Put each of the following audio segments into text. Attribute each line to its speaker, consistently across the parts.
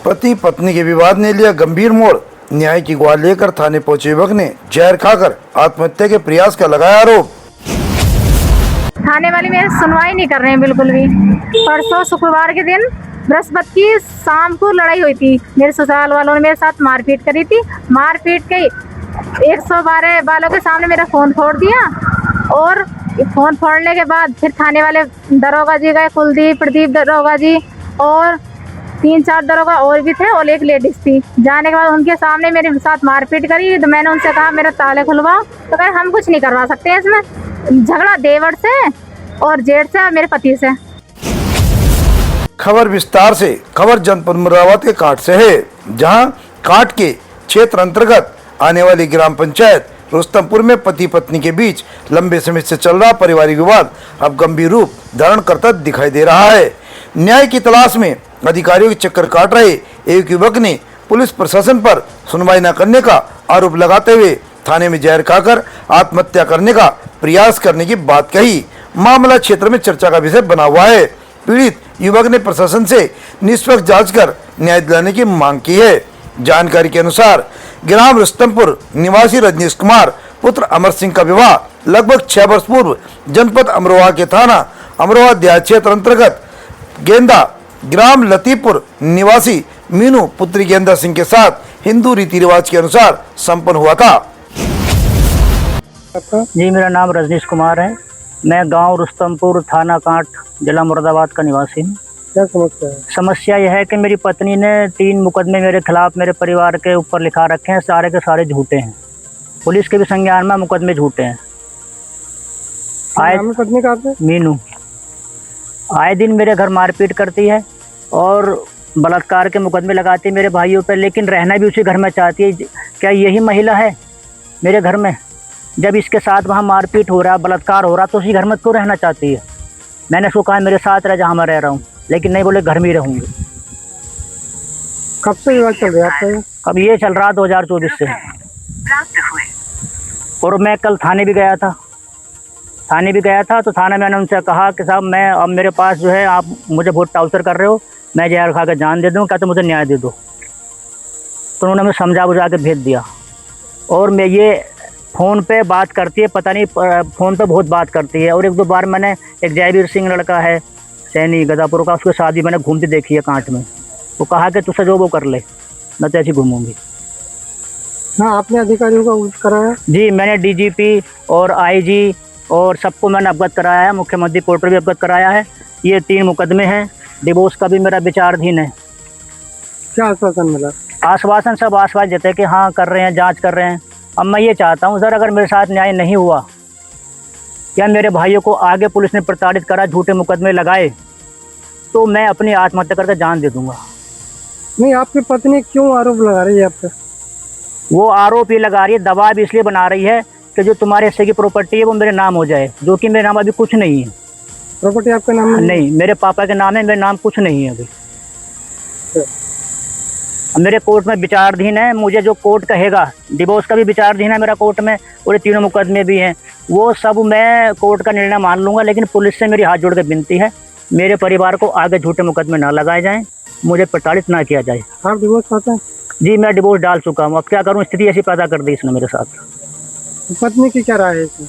Speaker 1: पति पत्नी के विवाद ने लिया गंभीर मोड़। न्याय की गुहार लेकर थाने पहुंचे युवक ने जहर खाकर आत्महत्या के प्रयास का लगाया आरोप।
Speaker 2: थाने वाले मेरी सुनवाई नहीं कर रहे हैं बिल्कुल भी। परसों शुक्रवार के दिन बृहस्पति की शाम को लड़ाई हुई थी। मेरे ससुराल वालों ने मेरे साथ मारपीट करी थी। मारपीट के 112 वालों के सामने मेरा फ़ोन फोड़ दिया और फ़ोन फोड़ने के बाद फिर थाने वाले दरोगा जी गए, कुलदीप प्रदीप दरोगा जी और 3-4 दरोगा और भी थे और एक लेडीज थी। जाने के बाद उनके सामने मेरे साथ मारपीट करी। तो मैंने उनसे कहा मेरा ताले खुलवाओ, तो कहे हम कुछ नहीं करवा सकते हैं इसमें। झगड़ा देवर से और जेठ से और मेरे पति से।
Speaker 1: खबर विस्तार से। खबर जनपद मुरादाबाद के काट से है, जहां काट के क्षेत्र अंतर्गत आने वाली ग्राम पंचायत रुस्तमपुर में पति पत्नी के बीच लंबे समय से चल रहा पारिवारिक विवाद अब गंभीर रूप धारण करता दिखाई दे रहा है। न्याय की तलाश में अधिकारियों के चक्कर काट रहे एक युवक ने पुलिस प्रशासन पर सुनवाई न करने का आरोप लगाते हुए थाने में जहर खाकर आत्महत्या करने का प्रयास करने की बात कही। मामला क्षेत्र में चर्चा का विषय बना हुआ है। पीड़ित युवक ने प्रशासन से निष्पक्ष जांच कर न्याय दिलाने की मांग की है। जानकारी के अनुसार ग्राम रुस्तमपुर निवासी रजनीश कुमार पुत्र अमर सिंह का विवाह लगभग 6 वर्ष पूर्व जनपद अमरोहा के थाना अमरोहा देहात क्षेत्र अंतर्गत गेंदा ग्राम लतीपुर निवासी मीनू पुत्री गेंदा सिंह के साथ हिंदू रीति रिवाज के अनुसार संपन्न हुआ था।
Speaker 3: जी, मेरा नाम रजनीश कुमार है। मैं गांव रुस्तमपुर, थाना कांट, जिला मुरादाबाद का निवासी हूँ।
Speaker 4: क्या समस्या है?
Speaker 3: समस्या यह है कि मेरी पत्नी ने 3 मुकदमे मेरे खिलाफ मेरे परिवार के ऊपर लिखा रखे हैं। सारे के सारे झूठे हैं। पुलिस के भी संज्ञान में मुकदमे झूठे हैं।
Speaker 4: पत्नी का आपने?
Speaker 3: मीनू आए दिन मेरे घर मारपीट करती है और बलात्कार के मुकदमे लगाती है मेरे भाइयों पर, लेकिन रहना भी उसी घर में चाहती है। क्या यही महिला है मेरे घर में? जब इसके साथ वहाँ मारपीट हो रहा, बलात्कार हो रहा, तो उसी घर में क्यों रहना चाहती है? मैंने उसको कहा मेरे साथ रह जहाँ मैं रह रहा हूँ, लेकिन नहीं, बोले घर में ही रहूँगी।
Speaker 4: कब से विवाद चल रहा है आपका?
Speaker 3: अब ये चल रहा 2024 से। और मैं कल थाने भी गया था। तो थाने में मैंने उनसे कहा कि साहब मैं अब मेरे पास जो है, आप मुझे बहुत टाउचर कर रहे हो, मैं जहर खा कर जान दे दूँ, क्या तो मुझे न्याय दे दो। तो उन्होंने मुझे समझा बुझा के भेज दिया। और मैं ये फ़ोन पे बात करती है, पता नहीं फ़ोन पे बहुत बात करती है। और 1-2 बार मैंने एक जयवीर सिंह लड़का है सैनी गदापुर का, उसके शादी मैंने घूमती देखी है कांट में। वो कहा कि तुझसे जो वो कर ले, मैं तो ऐसी घूमूंगी।
Speaker 4: हाँ, आपने अधिकारियों का उल्लेख कराया?
Speaker 3: जी, मैंने डीजीपी और आईजी और सबको मैंने अवगत कराया है। मुख्यमंत्री कोर्ट भी अवगत कराया है। ये 3 मुकदमे हैं। डिवोर्स का भी मेरा विचाराधीन है।
Speaker 4: क्या आश्वासन मिला?
Speaker 3: आश्वासन सब आश्वासन देते हैं कि हाँ कर रहे हैं, जांच कर रहे हैं। अब मैं ये चाहता हूँ सर, अगर मेरे साथ न्याय नहीं हुआ या मेरे भाइयों को आगे पुलिस ने प्रताड़ित करा, झूठे मुकदमे लगाए, तो मैं अपनी आत्महत्या करके जान दे दूंगा।
Speaker 4: नहीं, आपकी पत्नी क्यों आरोप लगा रही है आप पे?
Speaker 3: वो आरोप ये लगा रही है, दबाव इसलिए बना रही है कि जो तुम्हारे हिस्से की प्रॉपर्टी है वो मेरे नाम हो जाए, जो कि मेरे नाम अभी कुछ नहीं है।
Speaker 4: प्रॉपर्टी आपके नाम में
Speaker 3: नहीं, मेरे पापा के नाम है, मेरे नाम कुछ नहीं है अभी। मेरे कोर्ट में विचाराधीन है। मुझे जो कोर्ट कहेगा, डिवोर्स का भी विचाराधीन है मेरा कोर्ट में, और ये 3 मुकदमे भी हैं, वो सब मैं कोर्ट का निर्णय मान लूँगा। लेकिन पुलिस से मेरी हाथ जोड़ के विनती है, मेरे परिवार को आगे झूठे मुकदमे ना लगाए जाएं, मुझे प्रताड़ित ना किया जाए।
Speaker 4: आप डिवोर्स चाहते हैं?
Speaker 3: जी, मैं डिवोर्स डाल चुका हूँ। अब क्या करूँ, स्थिति ऐसी पैदा कर दी इसने मेरे साथ।
Speaker 4: पत्नी की क्या राय है इसमें?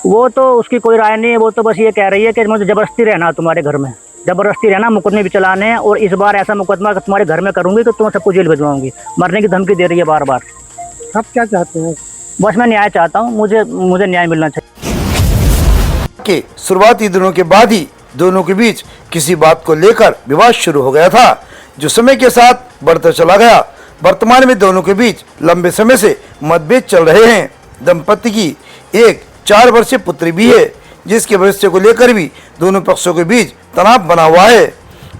Speaker 3: वो तो उसकी कोई राय नहीं है। वो तो बस ये कह रही है कि मुझे ज़बरदस्ती रहना तुम्हारे घर में, ज़बरदस्ती रहना, मुकदमे भी चलाने हैं, और इस बार ऐसा मुकदमा तुम्हारे घर में करूँगी तो तुम्हें सबको जेल भिजवाऊंगी। मरने की धमकी दे रही है बार बार।
Speaker 4: आप क्या चाहते हैं?
Speaker 3: बस मैं न्याय चाहता हूँ, मुझे न्याय मिलना चाहिए।
Speaker 1: के शुरुआती दिनों के बाद ही दोनों के बीच किसी बात को लेकर विवाद शुरू हो गया था, जो समय के साथ बढ़ता चला गया। वर्तमान में दोनों के बीच लंबे समय से मतभेद चल रहे हैं। दंपति की एक 4 वर्षीय पुत्री भी है, जिसके भविष्य को लेकर भी दोनों पक्षों के बीच तनाव बना हुआ है।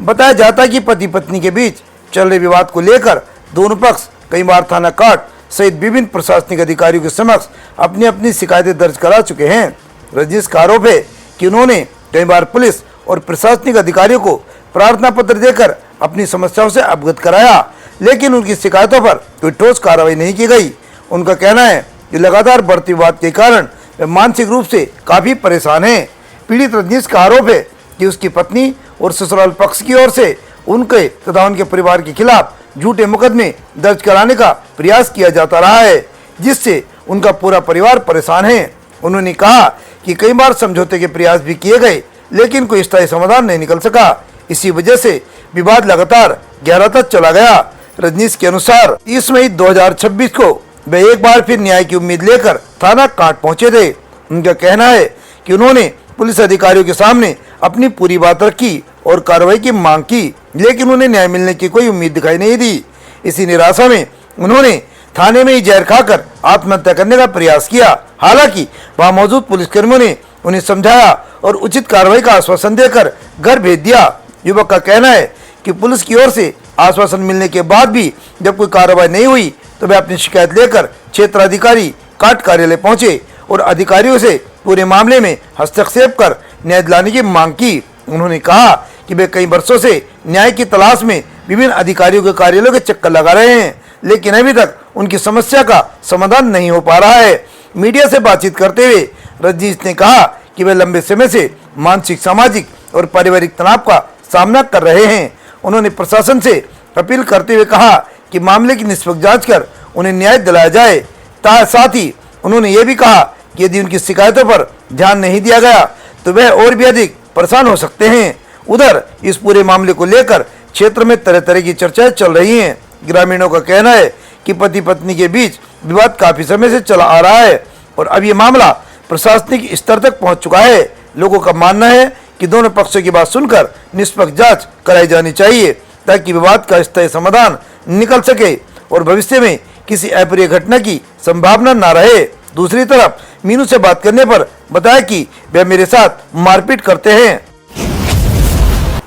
Speaker 1: बताया जाता है कि पति पत्नी के बीच चल रहे विवाद को लेकर दोनों पक्ष कई बार थाना काट सहित विभिन्न प्रशासनिक अधिकारियों के समक्ष अपनी अपनी शिकायतें दर्ज करा चुके हैं। रजनीश का आरोप है कि उन्होंने कई बार पुलिस और प्रशासनिक अधिकारियों को प्रार्थना पत्र देकर अपनी समस्याओं से अवगत कराया, लेकिन उनकी शिकायतों पर कोई ठोस कार्रवाई नहीं की गई। उनका कहना है कि लगातार बढ़ते विवाद के कारण वे मानसिक रूप से काफी परेशान हैं। पीड़ित रजनीश का आरोप है कि उसकी पत्नी और ससुराल पक्ष की ओर से उनके तथा उनके परिवार के खिलाफ झूठे मुकदमे दर्ज कराने का प्रयास किया जाता रहा है, जिससे उनका पूरा परिवार परेशान है। उन्होंने कहा कि कई बार समझौते के प्रयास भी किए गए, लेकिन कोई स्थायी समाधान नहीं निकल सका। इसी वजह से विवाद लगातार गहरा तक चला गया। रजनीश के अनुसार 30 मई 2026 को वे एक बार फिर न्याय की उम्मीद लेकर थाना कांट पहुंचे थे। उनका कहना है कि उन्होंने पुलिस अधिकारियों के सामने अपनी पूरी बात रखी और कार्रवाई की मांग की, लेकिन उन्हें न्याय मिलने की कोई उम्मीद दिखाई नहीं दी। इसी निराशा में उन्होंने थाने में ही जहर खाकर आत्महत्या करने का प्रयास किया। हालांकि वहां मौजूद पुलिसकर्मियों ने उन्हें समझाया और उचित कार्रवाई का आश्वासन देकर घर भेज दिया। युवक का कहना है कि पुलिस की ओर से आश्वासन मिलने के बाद भी जब कोई कार्रवाई नहीं हुई तो वे अपनी शिकायत लेकर क्षेत्राधिकारी काट कार्यालय पहुंचे और अधिकारियों से पूरे मामले में हस्तक्षेप कर न्याय दिलाने की मांग की। उन्होंने कहा कि वे कई वर्षों से न्याय की तलाश में विभिन्न अधिकारियों के कार्यालयों के चक्कर लगा रहे हैं, लेकिन अभी तक उनकी समस्या का समाधान नहीं हो पा रहा है। मीडिया से बातचीत करते हुए रजनीश ने कहा कि वे लंबे समय से मानसिक, सामाजिक और पारिवारिक तनाव का सामना कर रहे हैं। उन्होंने प्रशासन से अपील करते हुए कहा कि मामले की निष्पक्ष जांच कर उन्हें न्याय दिलाया जाए। साथ ही उन्होंने ये भी कहा कि यदि उनकी शिकायतों पर ध्यान नहीं दिया गया तो वह और भी अधिक परेशान हो सकते हैं। उधर इस पूरे मामले को लेकर क्षेत्र में तरह तरह की चर्चाएं चल रही हैं। ग्रामीणों का कहना है कि पति पत्नी के बीच विवाद काफी समय से चला आ रहा है और अब ये मामला प्रशासनिक स्तर तक पहुंच चुका है। लोगों का मानना है कि दोनों पक्षों की बात सुनकर निष्पक्ष जांच कराई जानी चाहिए ताकि विवाद का स्थायी समाधान निकल सके और भविष्य में किसी अप्रिय घटना की संभावना न रहे। दूसरी तरफ मीनू से बात करने पर बताया कि वे मेरे साथ मारपीट करते हैं।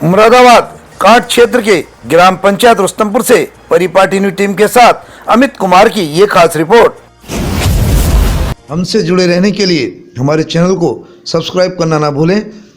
Speaker 1: मुरादाबाद कांट क्षेत्र के ग्राम पंचायत रुस्तमपुर से परिपाटी न्यूज टीम के साथ अमित कुमार की ये खास रिपोर्ट। हमसे जुड़े रहने के लिए हमारे चैनल को सब्सक्राइब करना ना भूलें